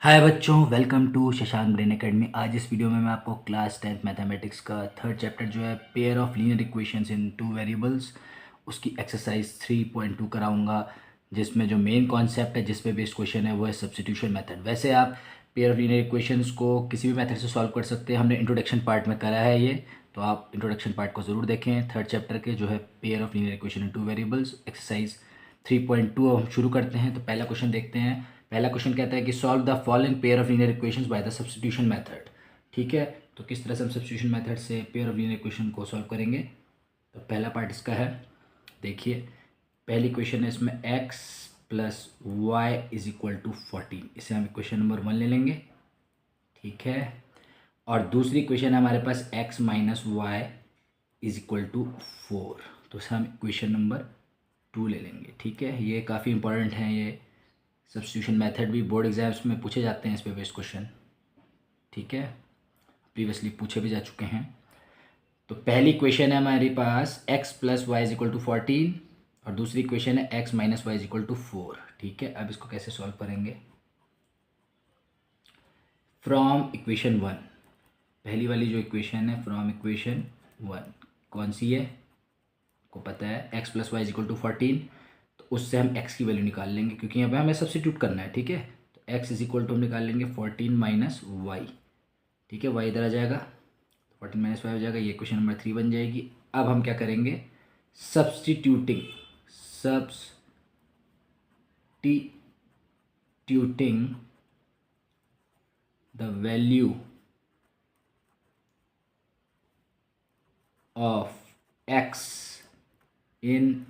हाय बच्चों, welcome to Shashank Brain Academy. आज इस वीडियो में मैं आपको क्लास 10th मैथमेटिक्स का थर्ड चैप्टर जो है pair of linear equations in two variables, उसकी एक्सरसाइज 3.2 कराऊंगा, जिसमें जो मेन कॉन्सेप्ट है, जिस पे बेस्ड क्वेश्चन है, वो है सब्स्टिट्यूशन मेथड। वैसे आप पेयर ऑफ लीनियर इक्वेशंस को किसी भी मेथड से सॉल्व कर सकते हैं। हमने इंट्रोडक्शन पार्ट में करा है ये, तो आप इंट्रोडक्शन पार्ट को ज़रूर देखें थर्ड चैप्टर के, जो है pair of linear equation in two variables, exercise 3.2। अब हम शुरू करते हैं। तो पहला क्वेश्चन देखते हैं। पहला क्वेश्चन कहता है कि solve the following pair of linear equations by the substitution method. ठीक है, तो किस तरह से हम सब्स्टिट्यूशन मेथड से पेयर ऑफ लीनियर इक्वेशन को सॉल्व करेंगे। तो पहला पार्ट इसका है, देखिए पहली इक्वेशन है, इसमें x plus y is equal to 14, इसे हम इक्वेशन नंबर 1 ले लेंगे। ठीक है, और दूसरी इक्वेशन है हमारे पास x minus y is equal to 4, तो इसे हम इक्वेशन नंबर 2 ले लेंगे। ठीक है, ये काफ़ी इंपॉर्टेंट है, ये सब्स्टिट्यूशन मेथड भी बोर्ड एग्जाम्स में पूछे जाते हैं, इस पे बेस्ड क्वेश्चन। ठीक है, प्रीवियसली पूछे भी जा चुके हैं। तो पहली इक्वेशन है हमारे पास x plus y is equal to 14, और दूसरी इक्वेशन है x minus y is equal to 4। ठीक है, अब इसको कैसे सॉल्व करेंगे। फ्रॉम इक्वेशन 1, पहली वाली जो इक्वेशन है फ्रॉम इक्वेशन 1 कौन सी है, को पता है x plus y is equal to 14, तो उससे हम x की वैल्यू निकाल लेंगे, क्योंकि यहाँ पे हमें सब्स्टिट्यूट करना है। ठीक है, तो x इज इक्वल टू हम निकाल लेंगे 14 माइनस वाई। ठीक है, y इधर आ जाएगा, 14 माइनस वाई हो जाएगा, ये क्वेश्चन नंबर 3 बन जाएगी। अब हम क्या करेंगे, substituting the value of x in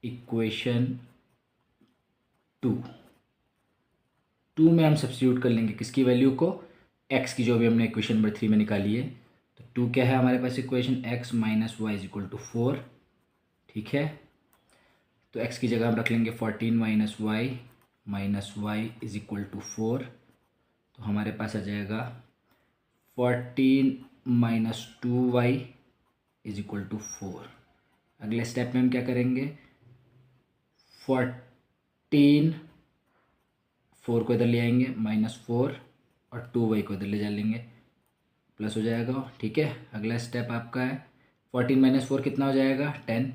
equation 2 में हम सब्स्टिट्यूट कर लेंगे किसकी वैल्यू को, x की, जो भी हमने इक्वेशन नंबर 3 में निकाली है। तो 2 क्या है हमारे पास equation, x minus y is equal to 4। ठीक है, तो x की जगह हम रख लेंगे 14 minus y is equal to 4, तो हमारे पास आ जाएगा 14 minus 2y is equal to 4। अगले स्टेप में हम क्या करेंगे, 14 4 को इधर ले आएंगे, -4, और 2y को इधर ले जा लेंगे, प्लस हो जाएगा। ठीक है, अगला स्टेप आपका है 14 माइनस 4 कितना हो जाएगा, 10,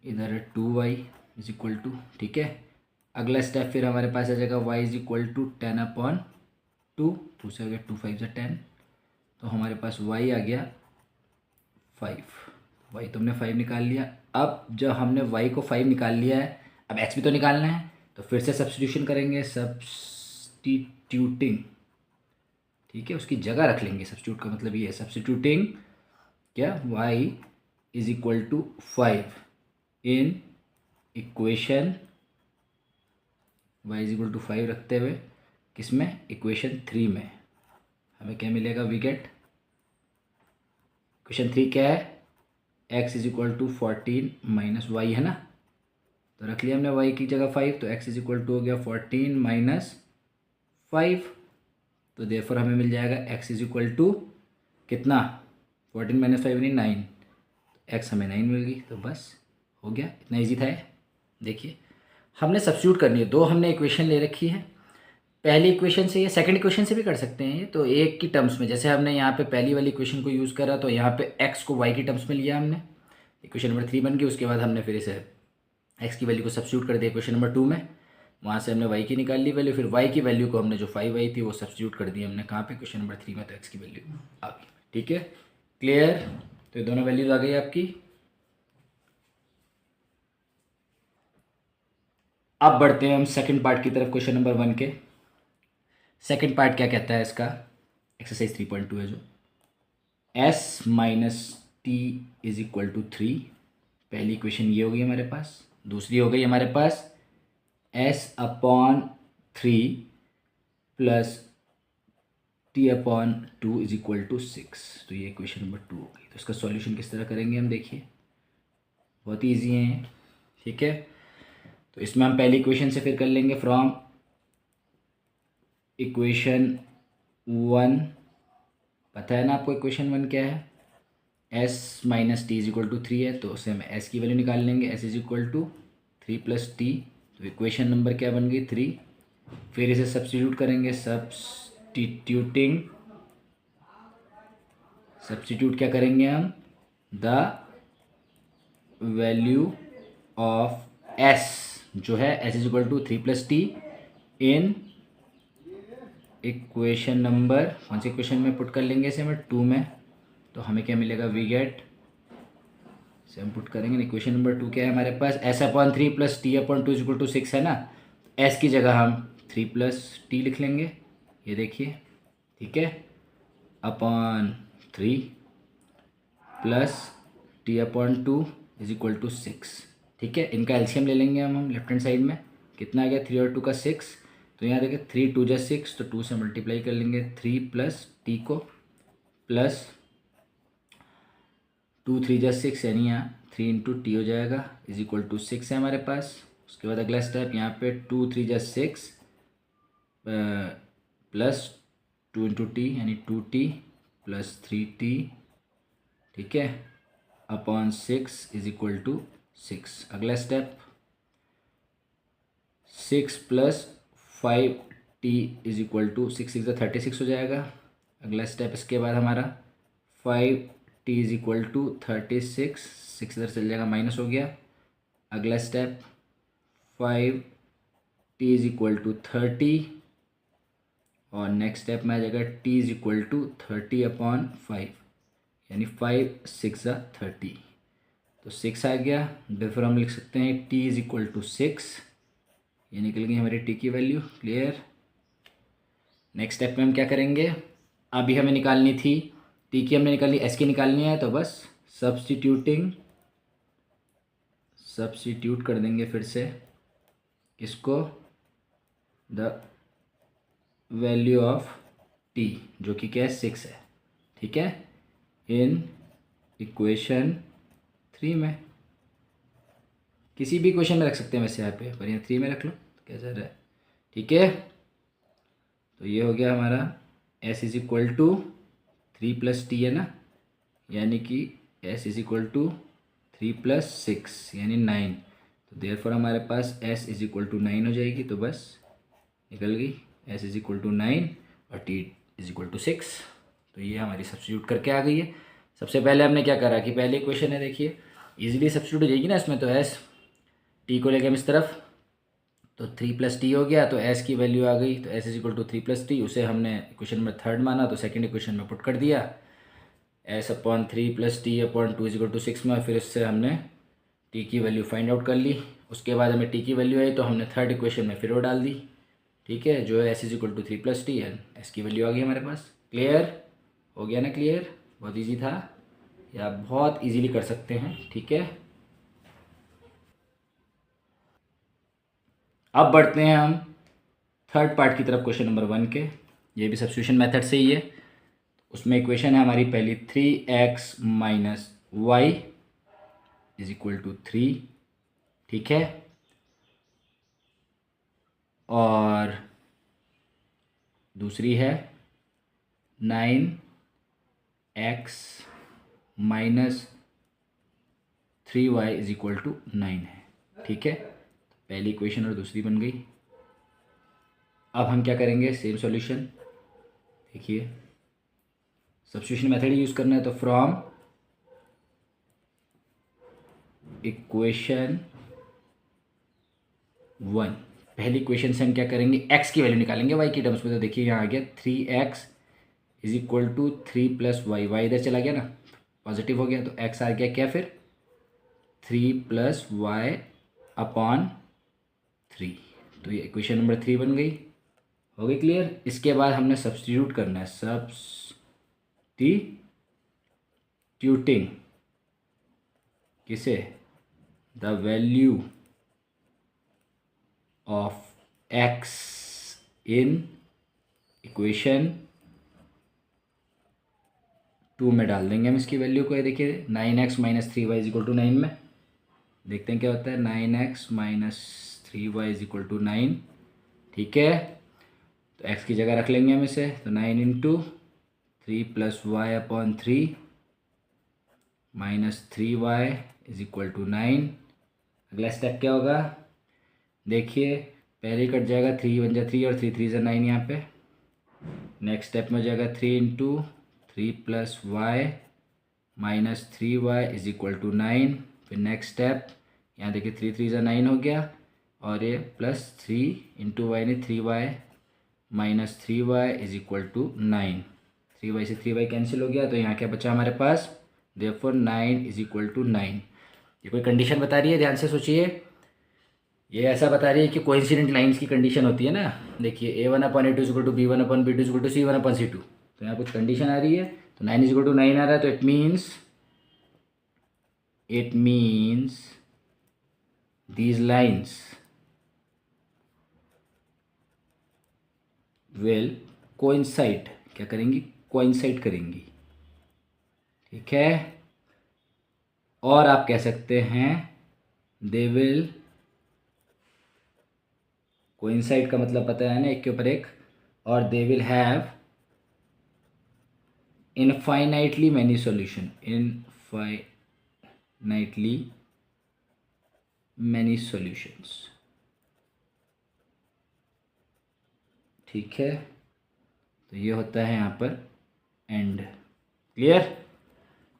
इधर है 2y इज इक्वल टू। ठीक है, अगला स्टेप फिर हमारे पास आ जाएगा y इज इक्वल टू 10/2, 2 से आ गया 2 5 से 10, तो हमारे पास y आ गया 5। y तो हमने 5 निकाल लिया। अब जब हमने y को 5 निकाल लिया है, अब x भी तो निकालना है, तो फिर से सब्स्टिट्यूशन करेंगे, सब्स्टिट्यूटिंग। ठीक है, उसकी जगह रख लेंगे, सब्स्टिट्यूट का मतलब ये है सब्स्टिट्यूटिंग क्या, y is equal to 5 in equation, y is equal to 5 रखते हुए किसमें, इक्वेशन 3 में। हमें क्या मिलेगा, वी गेट इक्वेशन 3 क्या है, x is equal to 14 minus y है ना, तो रख लिया हमने y की जगह 5, तो x इज इक्वल टू हो गया 14 माइनस 5, तो देयरफॉर हमें मिल जाएगा x इज इक्वल टू कितना, 14 माइनस 5 नहीं 9, तो x हमें 9 मिल गई। तो बस हो गया, इतना ईजी था ये। देखिए हमने सब्स्टिट्यूट करनी है, दो हमने इक्वेशन ले रखी है, पहली इक्वेशन से या सेकंड इक्वेशन से भी कर सकते हैं ये, तो एक की टर्म्स में, जैसे हमने यहाँ पे पहली वाली इक्वेशन को यूज़ करा, तो यहाँ पे x को y की टर्म्स में लिया हमने, इक्वेशन नंबर 3 बन गई। उसके बाद हमने फिर इसे x की वैल्यू को सब्स्टिट्यूट कर दिया इक्वेशन नंबर 2 में, वहाँ से हमने y की निकाल ली वैल्यू, फिर y की वैल्यू को हमने जो 5 आई थी वो सब्स्टिट्यूट कर दी हमने कहाँ पे, क्वेश्चन नंबर 3 में, तो x की वैल्यू आ गई। ठीक है, क्लियर, तो ये दोनों वैल्यूज आ गई आपकी। अब बढ़ते हैं हम सेकंड पार्ट की तरफ, क्वेश्चन नंबर 1 के। सेकंड पार्ट क्या कहता है इसका, एक्सरसाइज 3.2 है जो, s minus t is equal to 3, पहली इक्वेशन ये हो गई हमारे पास। दूसरी हो गई हमारे पास s/3 plus t/2 is equal to 6, तो ये इक्वेशन नंबर 2 हो गई। तो इसका सॉल्यूशन किस तरह करेंगे हम, देखिए बहुत ईजी है। ठीक है, तो इसमें हम पहली इक्वेशन से फिर कर लेंगे फ्रॉम इक्वेशन 1, पता है ना आपको इक्वेशन 1 क्या है, s minus t is equal to 3 है, तो उससे हम s की वैल्यू निकाल लेंगे, s is equal to 3 plus t, तो इक्वेशन नंबर क्या बन गई 3, फिर इसे सब्स्टिट्यूट करेंगे, सब्स्टिट्यूट क्या करेंगे हम, द वैल्यू ऑफ एस जो है s is equal to 3+t in equation number, कौन सी इक्वेशन में पुट कर लेंगे इसे हमें 2 में, तो हमें क्या मिलेगा, वी गेट, इसे हम पुट करेंगे इक्वेशन नंबर 2 क्या है हमारे पास, s/3 + t/2 is equal to 6 है ना, s की जगह हम 3+t लिख लेंगे, ये देखिए, ठीक है, upon 3 plus t/2 is equal to 6, ठीक है। इनका एलसीएम ले लेंगे हम लेफ्ट हैंड साइड में, कितना आ गया, 3 और 2 का 6, तो यहाँ देखिए 3 2 + 6, तो 2 से मल्टीप्लाई कर लेंगे 3 प्लस टी को, प्लस 2 3 + 6 यानी यहाँ 3 × t हो जाएगा इज इक्वल टू 6 है हमारे पास। उसके बाद अगला स्टेप यहाँ पे 2 3 + 6 प्लस 2 × t यानी 2t प्लस 3t, ठीक है, अपॉन 6 इज इक्वल टू 6। अगला step 6 plus 5t is equal to 6 6 36 हो जाएगा। अगला स्टेप इसके बाद हमारा 5t इज इक्वल टू 36, 6 इधर चल जाएगा, माइनस हो गया। अगला step 5t is equal to 30, और नेक्स्ट स्टेप में आ जाएगा t इज इक्वल टू 30/5 यानी 5 6 30, तो 6 आ गया। फिर हम लिख सकते हैं t इज इक्वल टू 6, ये निकल गई हमारी t की वैल्यू, क्लियर। नेक्स्ट स्टेप में हम क्या करेंगे, अभी हमें निकालनी थी t की, हमने निकाली, s की निकालनी है, तो बस सब्स्टिट्यूट कर देंगे फिर से इसको, द वैल्यू ऑफ t जो कि क्या है 6 है, ठीक है, इन इक्वेशन 3 में, किसी भी इक्वेशन में रख सकते हैं वैसे यहाँ पे, पर यहाँ 3 में रख लो तो क्या जा रहा है, ठीक है। तो ये हो गया हमारा s is equal to 3 + t है ना, यानी कि s इज इक्वल टू 3 + 6 यानी 9, तो देयरफॉर हमारे पास s इज इक्वल टू 9 हो जाएगी, तो बस निकल गई, s इज इक्वल टू 9 और t इज इक्वल टू 6, तो ये हमारी सब्स्टिट्यूट करके आ गई है। सबसे पहले हमने क्या करा कि पहले इक्वेशन है, देखिए इजीली सब्स्टिट्यूट हो जाएगी ना इसमें, तो s t को लेके हम इस तरफ, तो 3 + t हो गया, तो s की वैल्यू आ गई, तो s is equal to 3 + t, उसे हमने इक्वेशन नंबर 3 माना, तो सेकंड इक्वेशन में पुट कर दिया, s/3 + t/2 is equal to 6 में, फिर इससे हमने t की वैल्यू फाइंड आउट कर ली। उसके बाद हमें t की वैल्यू आई, तो हमने थर्ड इक्वेशन में फिर वो डाल दी, ठीक है, जो है s is equal to 3 + t है, s की वैल्यू आ गई हमारे पास, क्लियर हो गया ना, क्लियर, बहुत ईजी था, या आप बहुत ईजीली कर सकते हैं, ठीक है। अब बढ़ते हैं हम थर्ड पार्ट की तरफ, क्वेश्चन नंबर 1 के, ये भी सब्स्टिट्यूशन मेथड से ही है। उसमें इक्वेशन है हमारी पहली 3x - y is equal to 3, ठीक है, और दूसरी है 9x - 3y is equal to 9 है, ठीक है, पहली इक्वेशन और दूसरी बन गई। अब हम क्या करेंगे, सेम सॉल्यूशन, देखिए सब्स्टिट्यूशन मेथड यूज़ करना है, तो फ्रॉम इक्वेशन 1, पहली इक्वेशन से हम क्या करेंगे, x की वैल्यू निकालेंगे y की टर्म्स में, तो देखिए यहाँ आ गया 3x is equal to 3 + y, y इधर चला गया ना, पॉजिटिव हो गया, तो x आ गया क्या फिर 3 + y/3, तो ये इक्वेशन नंबर 3 बन गई, हो गई क्लियर। इसके बाद हमने सब्स्टिट्यूट करना है, सब्स्टिट्यूटिंग किसे, the value of x in equation 2 में डाल देंगे हम इसकी वैल्यू को, ये देखिए 9x - 3y is equal to 9 में, देखते हैं क्या होता है, 9x - 3y is equal to 9, ठीक है, तो x की जगह रख लेंगे हम इसे, तो 9 × 3 + y/3 - 3y is equal to 9। अगला स्टेप क्या होगा, देखिए पहले कट जाएगा, 3 बन जाए 3 और 3 3 ज़ा 9 यहाँ पे। नेक्स्ट स्टेप में हो जाएगा 3 into 3 plus y minus 3y is equal to 9। फिर नेक्स्ट स्टेप यहाँ देखिए 3 3 ज़ा 9 हो गया और ये प्लस 3 इंटू वाई ने 3y minus 3y is equal to 9। 3y से 3y कैंसिल हो गया तो यहाँ क्या बचा हमारे पास, देयरफॉर 9 इज इक्वल टू 9। ये कोई कंडीशन बता रही है, ध्यान से सोचिए। ये ऐसा बता रही है कि कोइंसिडेंट लाइंस की कंडीशन होती है ना। देखिए A1/A2 is equal to B1/B2 is equal to C1/C2, तो यहाँ कुछ कंडीशन आ रही है, तो 9 इज इक्वल टू 9 आ रहा है, तो it means these lines will coincide, क्या करेंगी, coincide करेंगी, ठीक है। और आप कह सकते हैं they will coincide का मतलब पता है ना, एक के ऊपर एक, और they will have infinitely many solution, infinitely many solutions, ठीक है। तो ये होता है यहाँ पर एंड, क्लियर।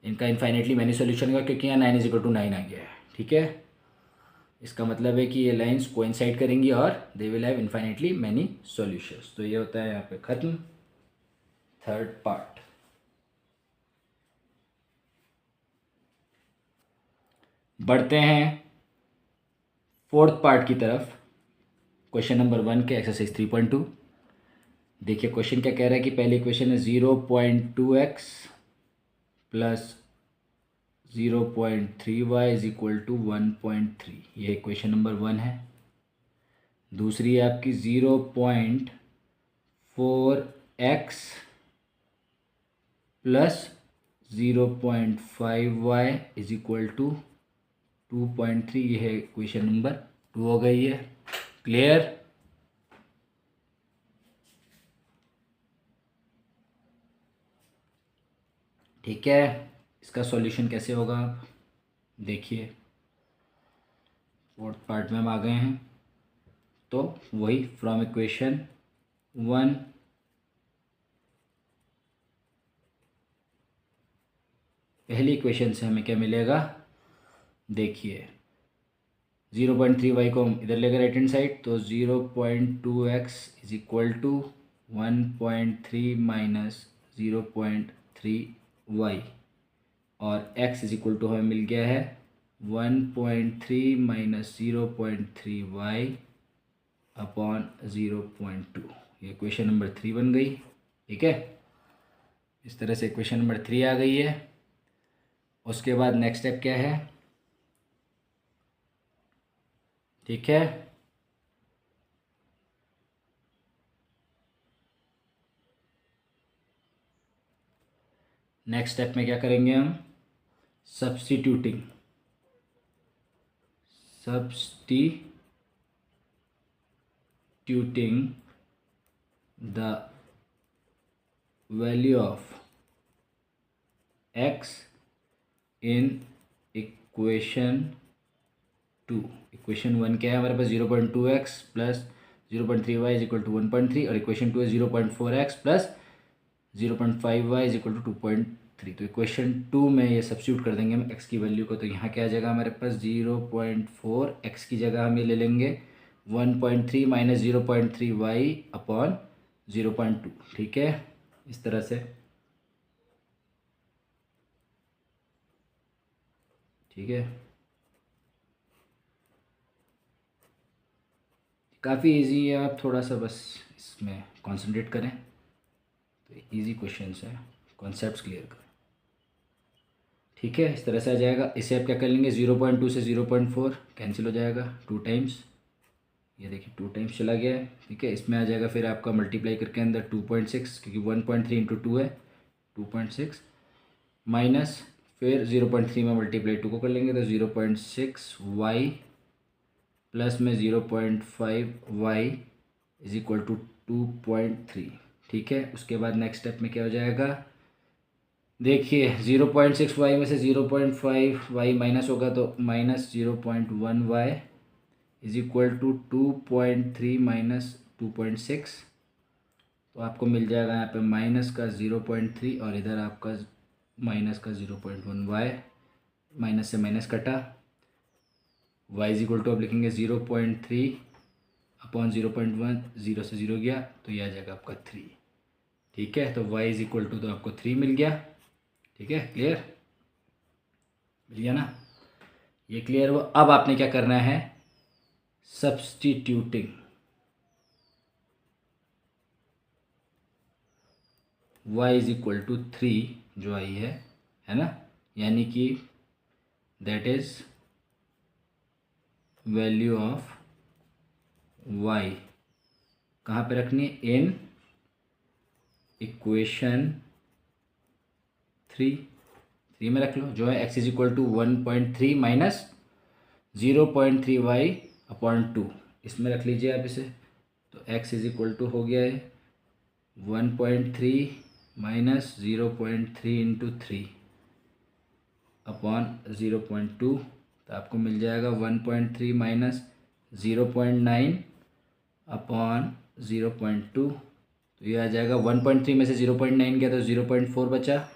इनका इन्फाइनेटली मैनी सोल्यूशन का, क्योंकि यहाँ 9 इज इक्वल टू 9 आ गया है, ठीक है। इसका मतलब है कि ये लाइंस कोइंसाइड करेंगी और they will have infinitely many solutions. तो ये होता है यहाँ पे ख़त्म थर्ड पार्ट। बढ़ते हैं फोर्थ पार्ट की तरफ, क्वेश्चन नंबर 1 के एक्सरसाइज 3.2। देखिए क्वेश्चन क्या कह रहा है कि पहले इक्वेशन है 0.2x plus 0.3y is equal to 1.3, ये इक्वेशन नंबर 1 है। दूसरी है आपकी 0.4x plus 0.5y is equal to 2.3, ये है इक्वेशन नंबर 2 हो गई है, क्लियर। ठीक है, इसका सॉल्यूशन कैसे होगा, देखिए फोर्थ पार्ट में हम आ गए हैं। तो वही फ्रॉम इक्वेशन 1 पहली इक्वेशन से हमें क्या मिलेगा, देखिए 0.3y को हम इधर लेकर राइट हैंड साइड, तो 0.2x is equal to 1.3 minus 0.3y, और x इज इक्वल टू हमें मिल गया है 1.3 माइनस 0.3y अपॉन 0.2। ये इक्वेशन नंबर 3 बन गई, ठीक है। इस तरह से इक्वेशन नंबर 3 आ गई है। उसके बाद नेक्स्ट स्टेप क्या है, ठीक है, नेक्स्ट स्टेप में क्या करेंगे हम, substituting the value of x in equation 2। Equation 1 क्या है हमारे पास, 0.2x plus 0.3y is equal to 1.3, और इक्वेशन 2 है 0.4x plus 0.5y is equal to 2.3। तो इक्वेशन 2 में ये सब्स्टिट्यूट कर देंगे हम x की वैल्यू को, तो यहाँ क्या आ जाएगा हमारे पास 0.4, x की जगह हम ये ले लेंगे 1.3 माइनस 0.3y अपॉन 0.2, ठीक है, इस तरह से, ठीक है। काफ़ी इजी है, आप थोड़ा सा बस इसमें कंसंट्रेट करें तो इजी क्वेश्चंस है, कॉन्सेप्ट्स क्लियर करें, ठीक है। इस तरह से आ जाएगा। इसे आप क्या कर लेंगे, 0.2 से 0.4 कैंसिल हो जाएगा 2 टाइम्स, ये देखिए 2 टाइम्स चला गया है, ठीक है। इसमें आ जाएगा फिर आपका मल्टीप्लाई करके अंदर 2.6, क्योंकि 1.3 इंटू 2 है 2.6, माइनस फिर 0.3 में मल्टीप्लाई 2 को कर लेंगे तो 0.6y प्लस में 0.5y इज इक्वल टू 2.3, ठीक है। उसके बाद नेक्स्ट स्टेप में क्या हो जाएगा, देखिए 0.6y में से 0.5y माइनस होगा तो minus 0.1y is equal to 2.3 minus 2.6, तो आपको मिल जाएगा यहाँ पे माइनस का 0.3 और इधर आपका माइनस का 0.1। वाई माइनस से माइनस कटा, वाई इज इक्वल टू आप लिखेंगे 0.3 अपॉन 0.1, 0 से 0 गया तो ये आ जाएगा आपका 3। ठीक है, तो y इज इक्वल टू तो आपको 3 मिल गया। ठीक है, क्लियर मिल गया ना, ये क्लियर हुआ। अब आपने क्या करना है, substituting y is equal to 3 जो आई है ना, यानी कि that is value of y कहाँ पे रखनी है, इन इक्वेशन 3 में रख लो, जो है x is equal to 1.3 minus 0.3y upon 2, इसमें रख लीजिए आप इसे। तो x इज इक्वल टू हो गया है 1.3 माइनस 0.3 इंटू 3 अपॉन 0.2, तो आपको मिल जाएगा 1.3 माइनस 0.9 अपॉन 0.2, तो ये आ जाएगा 1.3 में से 0.9 गया तो 0.4 बचा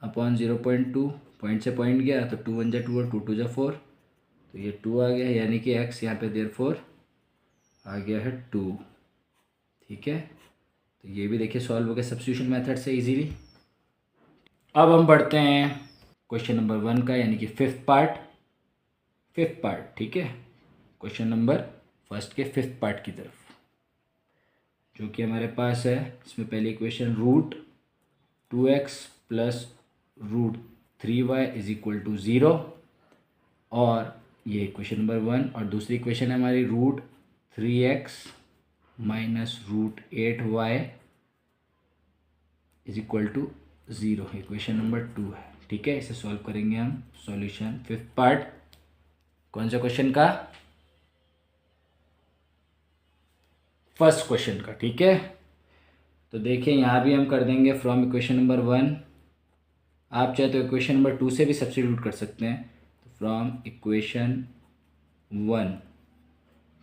अपॉन 0.2, पॉइंट से पॉइंट गया तो 2 1 जा 2 और 2 2 जा 4, तो ये 2 आ गया, यानी कि x यहाँ पे देयरफॉर आ गया है 2। ठीक है, तो ये भी देखिए सॉल्व हो गया सब्स्टिट्यूशन मेथड से इजीली। अब हम बढ़ते हैं क्वेश्चन नंबर 1 का, यानी कि फिफ्थ पार्ट। ठीक है, क्वेश्चन नंबर फर्स्ट के फिफ्थ पार्ट की तरफ, जो कि हमारे पास है। इसमें पहली equation root 2x plus root 3y is equal to 0, और ये इक्वेशन नंबर 1, और दूसरी इक्वेशन है हमारी root 3x minus root 8y is equal to 0, equation number 2 है। ठीक है, इसे सॉल्व करेंगे हम। सॉल्यूशन फिफ्थ पार्ट कौन सा क्वेश्चन का, फर्स्ट क्वेश्चन का। ठीक है, तो देखिए यहाँ भी हम कर देंगे फ्रॉम इक्वेशन नंबर 1, आप चाहे तो इक्वेशन नंबर 2 से भी सब्स्टिट्यूट कर सकते हैं, तो फ्रॉम इक्वेशन 1।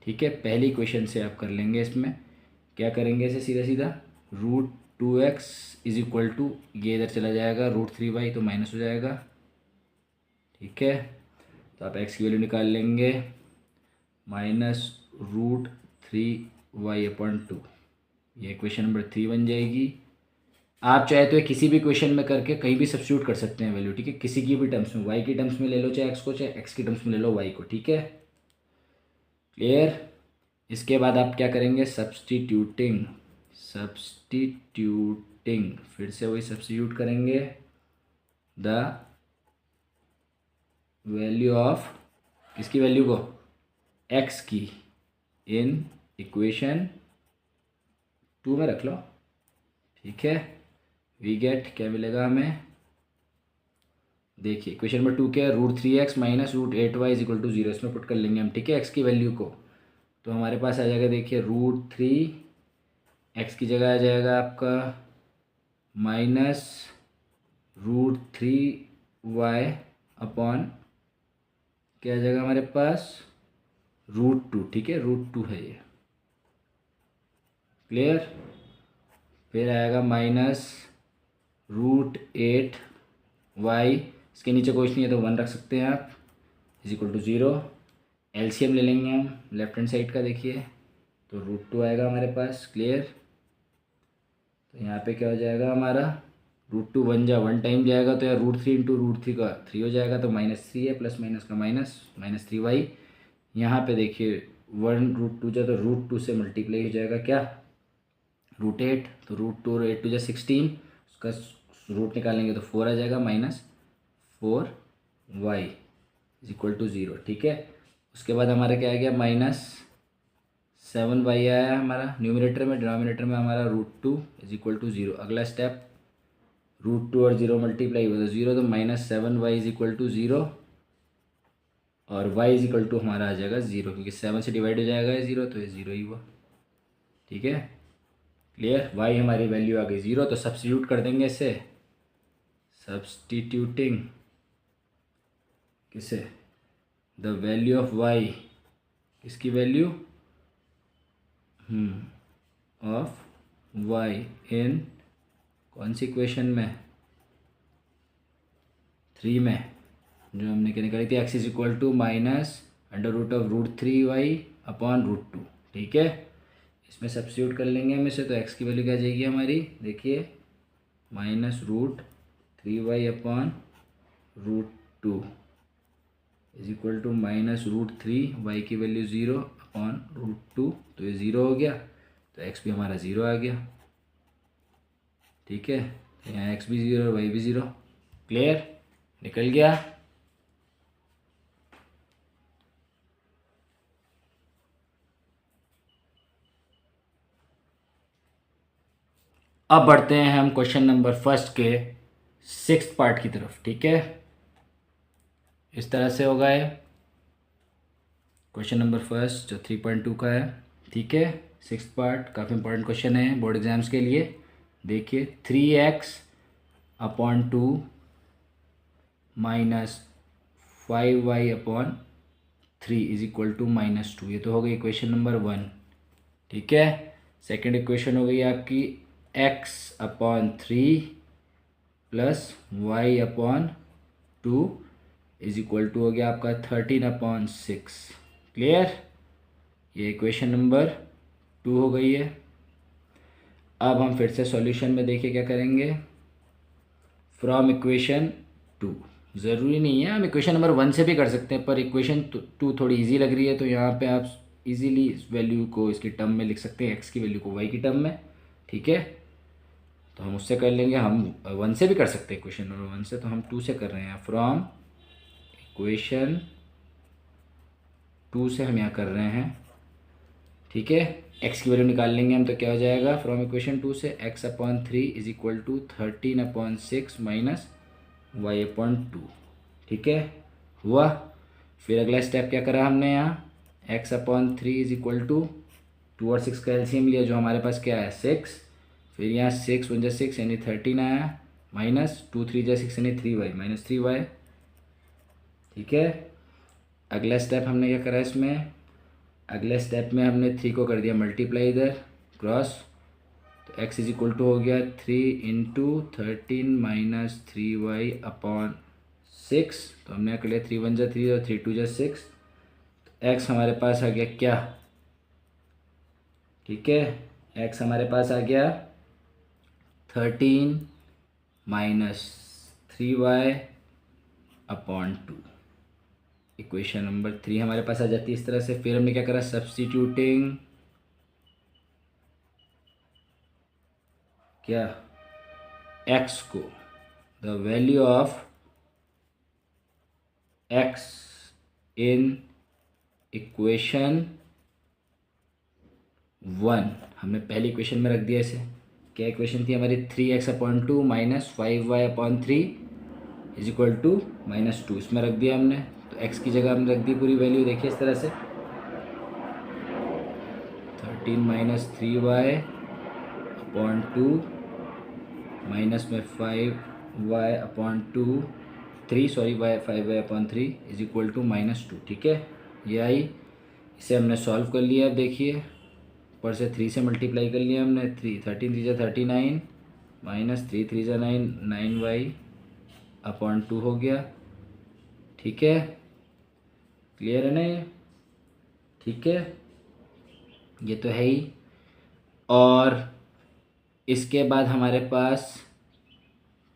ठीक है, पहली इक्वेशन से आप कर लेंगे। इसमें क्या करेंगे, इसे सीधा सीधा root 2x is equal to, ये इधर चला जाएगा, रूट 3y तो माइनस हो जाएगा। ठीक है, तो आप x की वैल्यू निकाल लेंगे, माइनस रूट 3y अपॉन 2, ये इक्वेशन नंबर 3 बन जाएगी। आप चाहे तो किसी भी क्वेश्चन में करके कहीं भी सब्स्टिट्यूट कर सकते हैं वैल्यू। ठीक है, किसी की भी टर्म्स में, y की टर्म्स में ले लो चाहे x को, चाहे x की टर्म्स में ले लो y को। ठीक है, क्लियर। इसके बाद आप क्या करेंगे, सब्स्टिट्यूटिंग, फिर से वही सब्स्टिट्यूट करेंगे, द वैल्यू ऑफ, किसकी वैल्यू को, x की, इन इक्वेशन 2 में रख लो। ठीक है, वी गेट, क्या मिलेगा हमें, देखिए इक्वेशन नंबर 2 क्या है, root 3x minus root 8y is equal to 0, इसमें पुट कर लेंगे हम। ठीक है, x की वैल्यू को, तो हमारे पास आ जाएगा, देखिए रूट 3, x की जगह आ जाएगा आपका माइनस रूट 3y अपॉन, क्या आ जाएगा हमारे पास, रूट 2। ठीक है, रूट 2 है ये, क्लियर। फिर आएगा माइनस रूट 8y, इसके नीचे कुछ नहीं है तो 1 रख सकते हैं आप, इज इक्वल टू 0। एलसीएम ले लेंगे हम लेफ्ट हैंड साइड का, देखिए तो रूट 2 आएगा हमारे पास, क्लियर। तो यहाँ पे क्या हो जाएगा हमारा, रूट 2 1 जा 1 टाइम जाएगा, तो यार रूट 3 इंटू रूट 3 का 3 हो जाएगा, तो -3 है, प्लस माइनस का माइनस, -3y। यहाँ पे देखिए 1 रूट 2 जा तो रूट 2 से मल्टीप्लाई हो जाएगा क्या, रूट 8, तो रूट 2 और 8 2 जा 16, उसका रूट निकालेंगे तो 4 आ जाएगा, -4y इज इक्वल टू 0। ठीक है, उसके बाद हमारा क्या आ गया, -7y आया हमारा न्यूमरेटर में, डिनोमिनेटर में हमारा रूट 2 इज इक्वल टू 0। अगला स्टेप, रूट 2 और 0 मल्टीप्लाई हुआ तो 0, तो -7y इज इक्वल टू 0, और y इज इक्वल टू हमारा आ जाएगा 0, क्योंकि 7 से डिवाइड हो जाएगा 0, तो ये 0 ही हुआ। ठीक है, क्लियर। y हमारी वैल्यू आ गई 0, तो सब्स्टिट्यूट कर देंगे इसे, किसे, द वैल्यू ऑफ y इसकी वैल्यू ऑफ वाई इन कौन सी इक्वेशन में, 3 में, जो हमने क्या निकाली थी, x is equal to minus under root of √3y upon √2। ठीक है, इसमें सब्स्टिट्यूट कर लेंगे हम इसे, तो एक्स की वैल्यू क्या आ जाएगी हमारी, देखिए -√3y upon √2 is equal to -√3, y की वैल्यू 0 अपॉन √2, तो ये 0 हो गया, तो एक्स भी हमारा 0 आ गया। ठीक है, तो यहाँ एक्स भी 0 और वाई भी 0। क्लियर, निकल गया। अब बढ़ते हैं हम क्वेश्चन नंबर फर्स्ट के 6th पार्ट की तरफ। ठीक है, इस तरह से होगा ये क्वेश्चन नंबर फर्स्ट जो 3.2 का है। ठीक है, 6th पार्ट काफ़ी इंपॉर्टेंट क्वेश्चन है बोर्ड एग्जाम्स के लिए। देखिए 3x upon 2 minus 5y upon 3 is equal to -2, ये तो हो गई इक्वेशन नंबर 1। ठीक है, सेकेंड इक्वेशन हो गई आपकी x upon 3 plus y upon 2 is equal to हो गया आपका 13/6। क्लियर, ये इक्वेशन नंबर 2 हो गई है। अब हम फिर से सॉल्यूशन में देखिए क्या करेंगे, फ्रॉम इक्वेशन 2, ज़रूरी नहीं है हम इक्वेशन नंबर 1 से भी कर सकते हैं, पर इक्वेशन 2 थोड़ी इजी लग रही है, तो यहाँ पे आप इजीली इस वैल्यू को इसकी टर्म में लिख सकते हैं, एक्स की वैल्यू को वाई की टर्म में। ठीक है, तो हम उससे कर लेंगे, हम 1 से भी कर सकते हैं इक्वेशन नंबर 1 से, तो हम 2 से कर रहे हैं। फ्रॉम इक्वेशन 2 से हम यहाँ कर रहे हैं। ठीक है, एक्स की वैल्यू निकाल लेंगे हम, तो क्या हो जाएगा फ्रॉम इक्वेशन 2 से x upon 3 is equal to 13/6 minus y upon 2। ठीक है, हुआ। फिर अगला स्टेप क्या करा हमने यहाँ, x upon 3 is equal to 2 और 6 का एलसीएम लिया, जो हमारे पास क्या है 6, फिर यहाँ 6 × 6 यानी 13 आया, माइनस 2 × 3 = 6 यानी 3y माइनस 3y। ठीक है, अगला स्टेप हमने क्या करा इसमें, अगले स्टेप में हमने 3 को कर दिया मल्टीप्लाई इधर क्रॉस, तो x इज इक्वल टू हो गया 3 × 13 माइनस 3y अपॉन 6, तो हमने कर लिया 3 × 1 = 3 और 3 × 2 = 6, तो x हमारे पास आ गया क्या, ठीक है, x हमारे पास आ गया 13 minus 3y upon 2। Equation number 3 हमारे पास आ जाती है इस तरह से। फिर हमने क्या करा, सब्स्टिट्यूटिंग क्या, x को, the value of x in equation 1 हमने पहली इक्वेशन में रख दिया इसे। क्या इक्वेशन थी हमारी, 3x upon 2 minus 5y upon 3 is equal to -2, इसमें रख दिया हमने, तो x की जगह हमने रख दी पूरी वैल्यू, देखिए इस तरह से 13 माइनस 3y अपॉन 2 माइनस में 5y upon 2 3 sorry y 5y upon 3 is equal to -2। ठीक है, ये आई, इसे हमने सॉल्व कर लिया। अब देखिए ऊपर से 3 से मल्टीप्लाई कर लिया हमने, 13 × 3 = 39 माइनस 3 × 3 = 9, 9y अपॉन 2 हो गया। ठीक है, क्लियर है ना ये, ठीक है, ये तो है ही। और इसके बाद हमारे पास,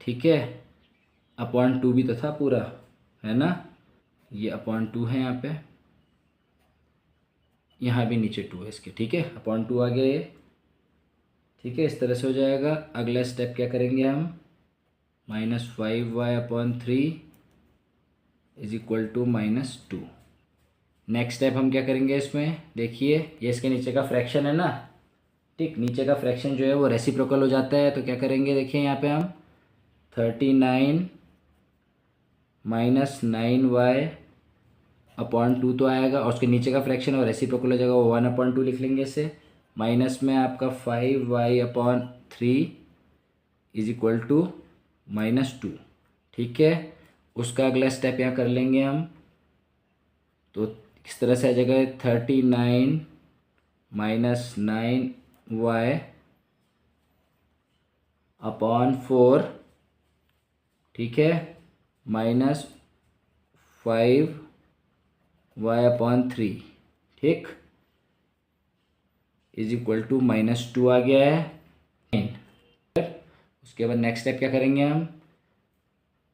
ठीक है, अपॉन 2 भी तो था पूरा, है ना, ये अपॉन 2 है यहाँ पे, यहाँ भी नीचे 2 है इसके। ठीक है, अपॉन 2 आ गया ये। ठीक है, इस तरह से हो जाएगा। अगला स्टेप क्या करेंगे हम, -5y upon 3 is equal to -2। Next step हम क्या करेंगे इसमें, देखिए ये इसके नीचे का फ्रैक्शन है ना, ठीक, नीचे का फ्रैक्शन जो है वो रेसिप्रोकल हो जाता है, तो क्या करेंगे देखिए यहाँ पे हम 39 माइनस 9y अपॉन 2 तो आएगा, और उसके नीचे का फ्रैक्शन और रेसिप्रोकल हो जाएगा, वो 1/2 लिख लेंगे इसे, माइनस में आपका 5y upon 3 is equal to -2। ठीक है, उसका अगला स्टेप यहाँ कर लेंगे हम, तो इस तरह से आ जाएगा 39 माइनस 9y अपॉन 4, ठीक है, माइनस 5y अपॉन 3, ठीक, इज इक्वल टू -2 आ गया है। उसके बाद नेक्स्ट स्टेप क्या करेंगे हम,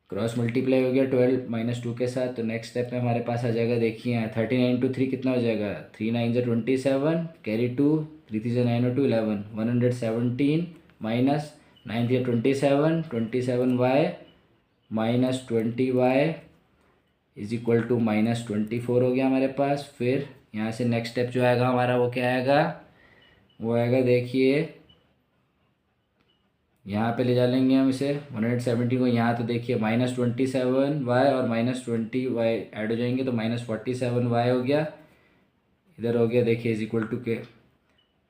क्रॉस मल्टीप्लाई हो गया 12 -2 के साथ, तो नेक्स्ट स्टेप में हमारे पास आ जाएगा, देखिए यहाँ 39 इंटू 3 कितना हो जाएगा, 3 9 ज़ा 27, कैरी 2, 3 3 ज़ा 9 और 2 11, 117 minus 9 3 27, 27y minus 20y is equal to -24 हो गया हमारे पास। फिर यहाँ से नेक्स्ट स्टेप जो आएगा हमारा वो क्या आएगा, वो आएगा, देखिए यहाँ पे ले जा लेंगे हम इसे 170 को, यहाँ तो देखिए -27y और -20y ऐड हो जाएंगे तो -47y हो गया, इधर हो गया देखिए इज इक्वल टू के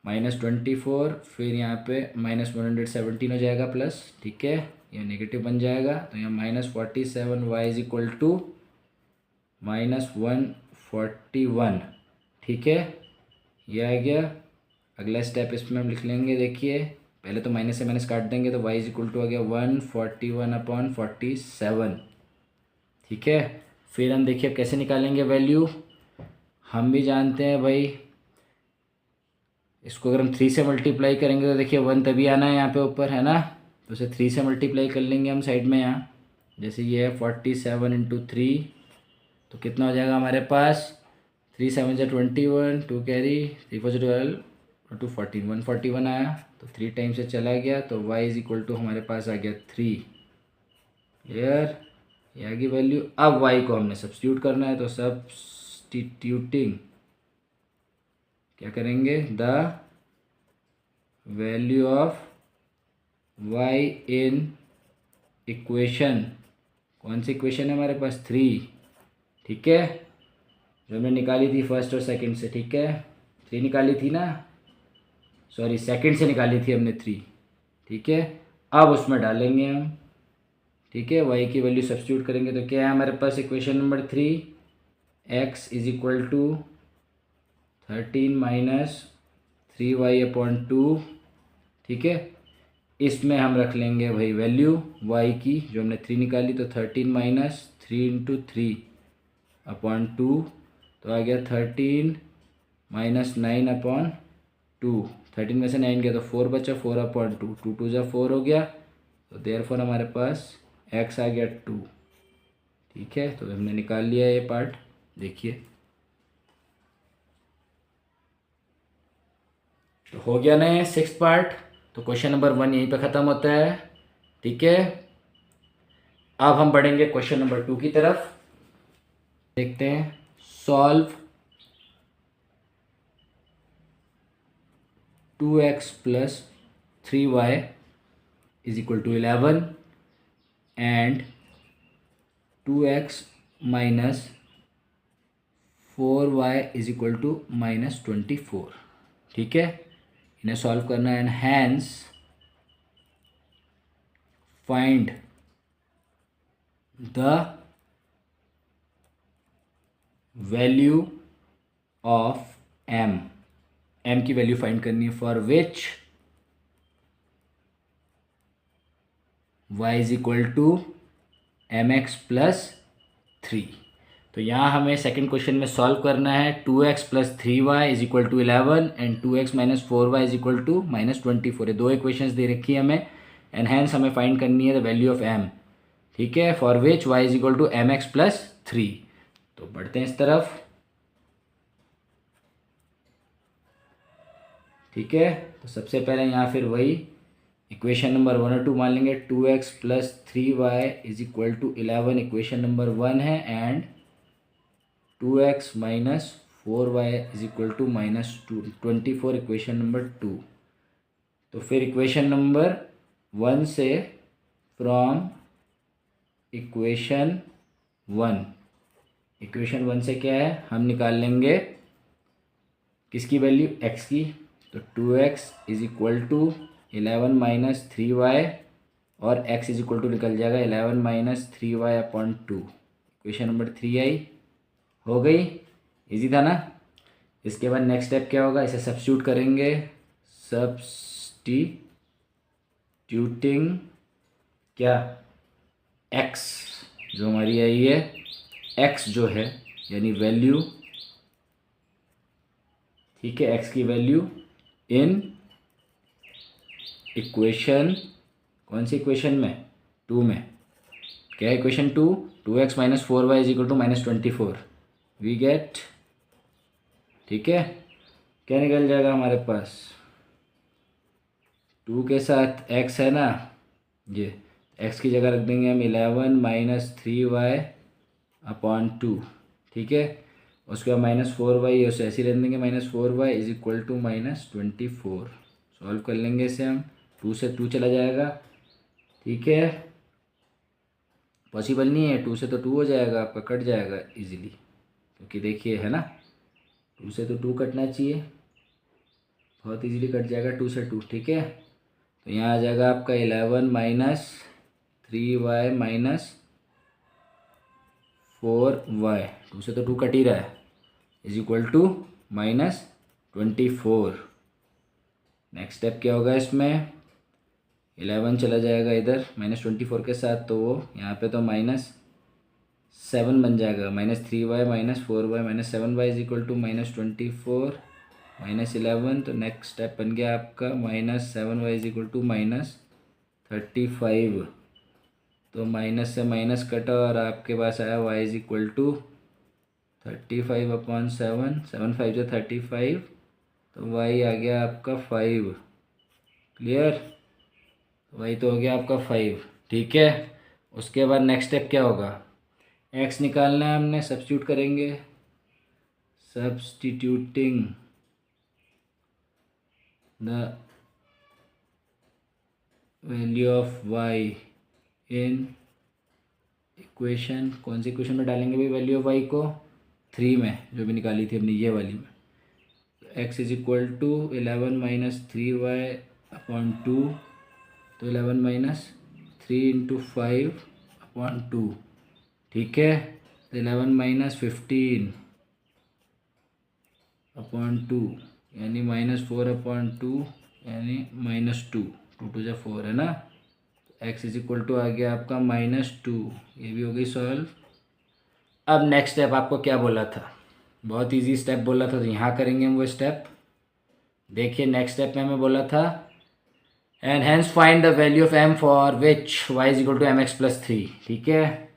-24, फिर यहाँ पे -117 हो जाएगा प्लस, ठीक है, ये नेगेटिव बन जाएगा, तो यहाँ -47y इज इक्वल टू -141, ठीक है, ये आ गया। अगला स्टेप इसमें हम लिख लेंगे, देखिए पहले तो माइनस से माइनस काट देंगे तो y इज इक्वल टू आ गया 141 अपॉन 47, ठीक है। फिर हम देखिए अब कैसे निकालेंगे वैल्यू, हम भी जानते हैं भाई, इसको अगर हम 3 से मल्टीप्लाई करेंगे तो देखिए 1 तभी आना है यहाँ पे ऊपर, है ना, तो उसे 3 से मल्टीप्लाई कर लेंगे हम साइड में यहाँ, जैसे ये है 47 इंटू 3, तो कितना हो जाएगा हमारे पास, 3 7 ज़ा 21, 2 कैरी, 3 4 12 और 2 14, 141 आया, तो 3 टाइम से चला गया, तो y इज इक्वल टू हमारे पास आ गया 3, क्लियर, ये आ गई वैल्यू। अब y को हमने सब्स्टिट्यूट करना है, तो सब्स्टिट्यूटिंग क्या करेंगे, the value of y in equation, कौन सी इक्वेशन है हमारे पास, 3, ठीक है, जो हमने निकाली थी फर्स्ट और सेकंड से, ठीक है, 3 निकाली थी ना, सॉरी सेकंड से निकाली थी हमने 3, ठीक है, अब उसमें डालेंगे हम, ठीक है, y की वैल्यू सब्स्टिट्यूट करेंगे तो क्या है हमारे पास equation number 3, x is equal to 13 minus 3y upon 2, ठीक है, इसमें हम रख लेंगे भाई वैल्यू y की जो हमने 3 निकाली, तो 13 माइनस 3 इंटू 3 अपॉन 2, तो आ गया 13 माइनस 9 अपॉन 2, 13 में से 9 गया तो 4 बचा, 4 अपॉन 2, 2 2 ज़ा 4 हो गया, तो देयरफॉर हमारे पास x आ गया 2, ठीक है, तो हमने निकाल लिया ये पार्ट, देखिए तो हो गया ना ये 6th पार्ट, तो क्वेश्चन नंबर 1 यहीं पे ख़त्म होता है, ठीक है। अब हम बढ़ेंगे क्वेश्चन नंबर 2 की तरफ, देखते हैं, solve 2x plus 3y is equal to 11 and 2x minus 4y is equal to -24, ठीक है, इन्हें सॉल्व करना है, and hence find the value of m की वैल्यू फाइंड करनी है, for which y is equal to mx plus 3। तो यहाँ हमें सेकंड क्वेश्चन में सॉल्व करना है 2x plus 3y is equal to 11 and 2x minus 4y is equal to -24, ये दो इक्वेशंस दे रखी है हमें, एंड हैंस हमें फाइंड करनी है द वैल्यू ऑफ m, ठीक है, for which y is equal to mx plus 3। तो बढ़ते हैं इस तरफ, ठीक है, तो सबसे पहले यहाँ फिर वही इक्वेशन नंबर 1 और 2 मान लेंगे, 2x plus 3y is equal to 11 equation number 1 है, and 2x minus 4y is equal to -24 equation number 2। तो फिर इक्वेशन नंबर 1 से, फ्रॉम इक्वेशन 1 से क्या है, हम निकाल लेंगे किसकी वैल्यू, x की, तो 2x is equal to 11 minus 3y और x इज इक्वल टू निकल जाएगा 11 minus 3y upon 2, equation number 3 आई, हो गई। इजी था ना। इसके बाद नेक्स्ट स्टेप क्या होगा, इसे सब्स्टिट्यूट करेंगे, सब्स्टिट्यूटिंग क्या, x जो हमारी आई है, x जो है यानी वैल्यू, ठीक है, x की वैल्यू इन इक्वेशन, कौन सी इक्वेशन में, 2 में, क्या है equation 2, 2x minus 4y is equal to -24 we get, ठीक है, क्या निकल जाएगा हमारे पास, 2 के साथ x है ना, ये x की जगह रख देंगे हम 11 माइनस 3y अपॉन 2, ठीक है, उसके बाद -4y उसे ऐसे ही रख देंगे, -4y is equal to -24, solve कर लेंगे इसे हम, 2 से 2 चला जाएगा, ठीक है, पॉसिबल नहीं है, 2 से तो 2 हो जाएगा, आपका कट जाएगा इजीली, क्योंकि देखिए है ना, 2 से तो 2 कटना चाहिए, बहुत इजीली कट जाएगा 2 से 2, ठीक है, तो यहाँ आ जाएगा आपका 11 माइनस 3y माइनस 4y, 2 से तो 2 कट ही रहा है, is equal to -24। Next step क्या होगा इसमें, 11 चला जाएगा इधर -24 के साथ, तो वो यहाँ पे तो -7 बन जाएगा, -3y minus 4y minus 7y is equal to -24 -11, तो नेक्स्ट स्टेप बन गया आपका -7y इज इक्वल टू -35, तो माइनस से माइनस कटा और आपके पास आया y is equal to 35 upon 7, 7 5 जो 35, तो y आ गया आपका 5, क्लियर, वही तो हो गया आपका 5, ठीक है। उसके बाद नेक्स्ट स्टेप क्या होगा, x निकालना है हमने, सब्स्टिट्यूट करेंगे, substituting the value of y in equation, कौन सी इक्वेशन में डालेंगे भाई वैल्यू ऑफ y को, 3 में जो भी निकाली थी हमने ये वाली में, x is equal to 11 minus 3y upon 2, तो 11 माइनस 3 इंटू 5 अपॉन 2, ठीक है, तो 11 माइनस 15 अपॉन 2 यानी -4 अपॉन 2 यानी -2, 2 2 जा 4 है ना, x इज इक्वल टू आ गया आपका -2, ये भी हो गई सॉल्व। अब नेक्स्ट स्टेप आपको क्या बोला था, बहुत इजी स्टेप बोला था, तो यहाँ करेंगे हम वो स्टेप, देखिए नेक्स्ट स्टेप में हमें बोला था and hence find the value of m for which y is equal to mx plus 3, ठीक है,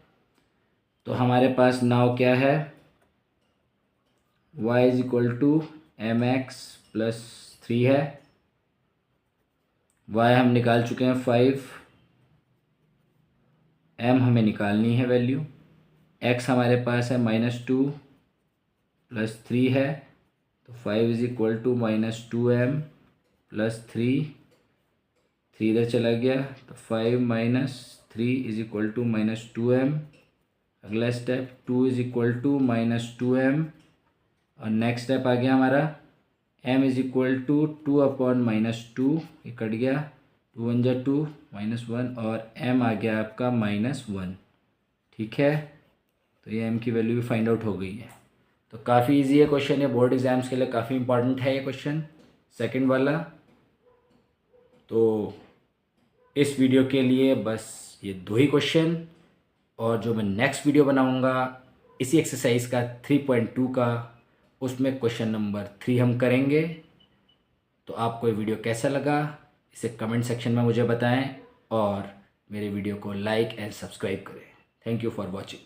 तो हमारे पास नाउ क्या है, y is equal to mx plus 3 है, y हम निकाल चुके हैं 5, m हमें निकालनी है वैल्यू, x हमारे पास है -2 प्लस 3 है, तो 5 is equal to -2m plus 3 इधर चला गया, तो 5 minus 3 is equal to -2m, अगला step 2 is equal to -2m, और नेक्स्ट स्टेप आ गया हमारा m is equal to 2 upon -2, ये कट गया, 2 1 जा 2 -1, और m आ गया आपका -1, ठीक है, तो ये m की वैल्यू भी फाइंड आउट हो गई है। तो काफ़ी इजी है क्वेश्चन, ये बोर्ड एग्जाम्स के लिए काफ़ी इंपॉर्टेंट है ये क्वेश्चन, सेकंड वाला। तो इस वीडियो के लिए बस ये 2 ही क्वेश्चन, और जो मैं नेक्स्ट वीडियो बनाऊंगा इसी एक्सरसाइज का 3.2 का, उसमें क्वेश्चन नंबर 3 हम करेंगे। तो आपको ये वीडियो कैसा लगा इसे कमेंट सेक्शन में मुझे बताएं, और मेरे वीडियो को लाइक एंड सब्सक्राइब करें। Thank you for watching.